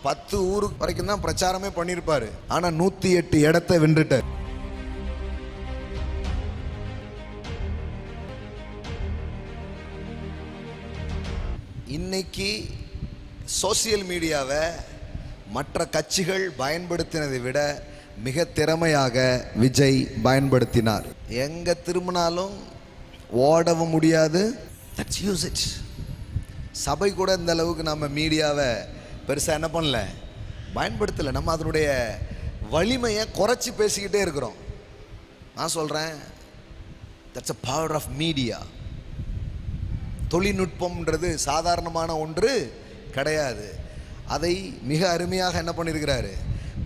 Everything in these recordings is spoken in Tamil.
10 ஊரு வரைக்கும் தான் பிரச்சாரமே பண்ணியிருப்பாரு. ஆனா 108 இடத்தை வென்றுட்டார். இன்னைக்கு சோசியல் மீடியாவை மற்ற கட்சிகள் பயன்படுத்தினதை விட மிக திறமையாக விஜய் பயன்படுத்தினார். எங்க திரும்பினாலும் ஓடவும் முடியாது. Let's use it. சபை கூட இந்த அளவுக்கு நம்ம மீடியாவை பெருசாக என்ன பண்ணல, பயன்படுத்தலை. நம்ம அதனுடைய வலிமையை குறைச்சி பேசிக்கிட்டே இருக்கிறோம். நான் சொல்கிறேன், that's a power of media. தொழில்நுட்பம்ன்றது சாதாரணமான ஒன்று கிடையாது. அதை மிக அருமையாக என்ன பண்ணியிருக்கிறாரு,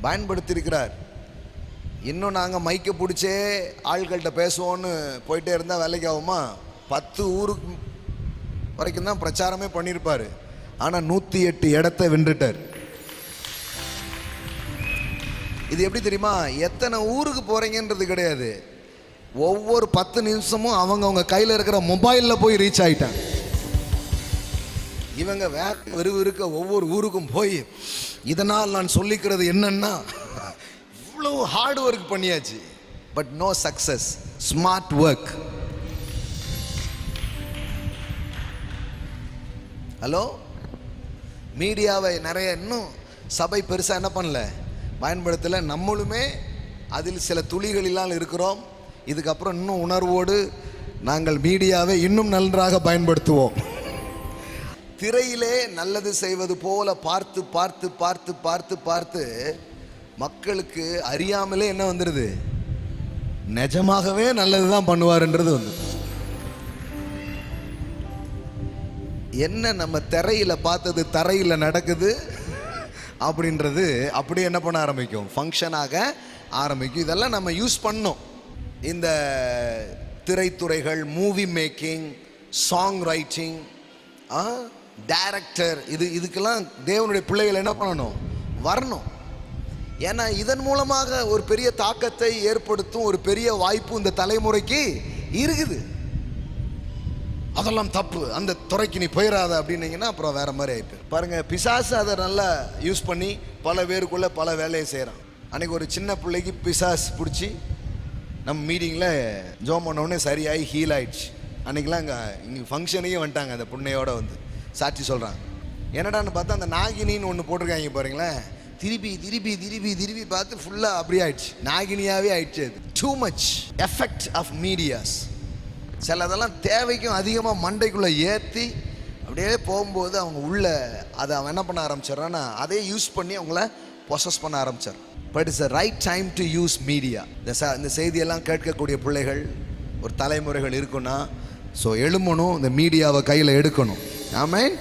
பயன்படுத்தியிருக்கிறார். இன்னும் நாங்கள் மைக்கை பிடிச்சே ஆட்கள்கிட்ட பேசுவோன்னு போயிட்டே இருந்தால் வேலைக்கு ஆகுமா? 10 ஊருக்கு வரைக்கும் தான் பிரச்சாரமே பண்ணியிருப்பார். ஆனால் 108 இடத்தை வென்றுட்டார். இது எப்படி தெரியுமா? எத்தனை ஊருக்கு போகிறீங்கன்றது கிடையாது. ஒவ்வொரு 10 நிமிஷமும் அவங்க கையில் இருக்கிற மொபைலில் போய் ரீச் ஆகிட்டாங்க. இவங்க வெறுவிருக்க ஒவ்வொரு ஊருக்கும் போய் இதனால் நான் சொல்லிக்கிறது என்னன்னா, இவ்வளோ ஹார்ட் ஒர்க் பண்ணியாச்சு, but no success. Smart work. Hello, மீடியாவை நிறைய இன்னும் சபை பெருசாக என்ன பண்ணல, பயன்படுத்தலை. நம்மளுமே அதில் சில துளிகளெல்லாம் இருக்கிறோம். இதுக்கப்புறம் இன்னும் உணர்வோடு நாங்கள் மீடியாவை இன்னும் நன்றாக பயன்படுத்துவோம். திரையிலே நல்லது செய்வது போல பார்த்து பார்த்து பார்த்து பார்த்து பார்த்து மக்களுக்கு அறியாமலே என்ன வந்துடுது, நிஜமாகவே நல்லது தான் பண்ணுவாருன்றது வந்து என்ன, நம்ம திரையில் பார்த்தது தரையில் நடக்குது அப்படின்றது அப்படியே என்ன பண்ண ஆரம்பிக்கும், ஃபங்க்ஷனாக ஆரம்பிக்கும். இதெல்லாம் நம்ம யூஸ் பண்ணோம். இந்த திரைத்துறைகள், movie making, song writing, director, இதுக்கெல்லாம் தேவனுடைய பிள்ளைகள் என்ன பண்ணணும், வரணும். ஏன்னா இதன் மூலமாக ஒரு பெரிய தாக்கத்தை ஏற்படுத்தும் ஒரு பெரிய வாய்ப்பு இந்த தலைமுறைக்கு இருக்குது. அதெல்லாம் தப்பு, அந்த துறைக்கு நீ போயிடாத அப்படின்னீங்கன்னா அப்புறம் வேற மாதிரி ஆயிப்போம். பாருங்க, பிசாசு அதை நல்லா யூஸ் பண்ணி பல பேருக்குள்ள பல வேலையை செய்கிறான். அன்னைக்கு ஒரு சின்ன பிள்ளைக்கு பிசாஸ் பிடிச்சி நம்ம மீட்டிங்கில் ஜோம் பண்ணோடனே சரியாகி ஹீல் ஆயிடுச்சு. அன்றைக்கெலாம் இங்கே ஃபங்க்ஷனுக்கே வந்துட்டாங்க. அந்த புண்ணையோடு வந்து சாட்சி சொல்கிறாங்க. என்னடான்னு பார்த்தா அந்த நாகினின்னு ஒன்று போட்டிருக்காங்க பாருங்களேன். திருப்பி திருப்பி திருப்பி திருப்பி பார்த்து ஃபுல்லாக அப்படியே ஆயிடுச்சு, நாகினியாகவே ஆயிடுச்சு. அது too much effect of medias. சிலதெல்லாம் தேவைக்கும் அதிகமாக மண்டைக்குள்ளே ஏற்றி அப்படியே போகும்போது அவங்க உள்ள அதை அவன் என்ன பண்ண ஆரம்பிச்சிடறான்னா அதே யூஸ் பண்ணி அவங்கள ப்ரொசஸ் பண்ண ஆரம்பிச்சார். But it's a right time to use media. இந்த செய்தியெல்லாம் கேட்கக்கூடிய பிள்ளைகள், ஒரு தலைமுறைகள் இருக்குன்னா, ஸோ எழும்பணும், இந்த மீடியாவை கையில் எடுக்கணும். ஆமென்.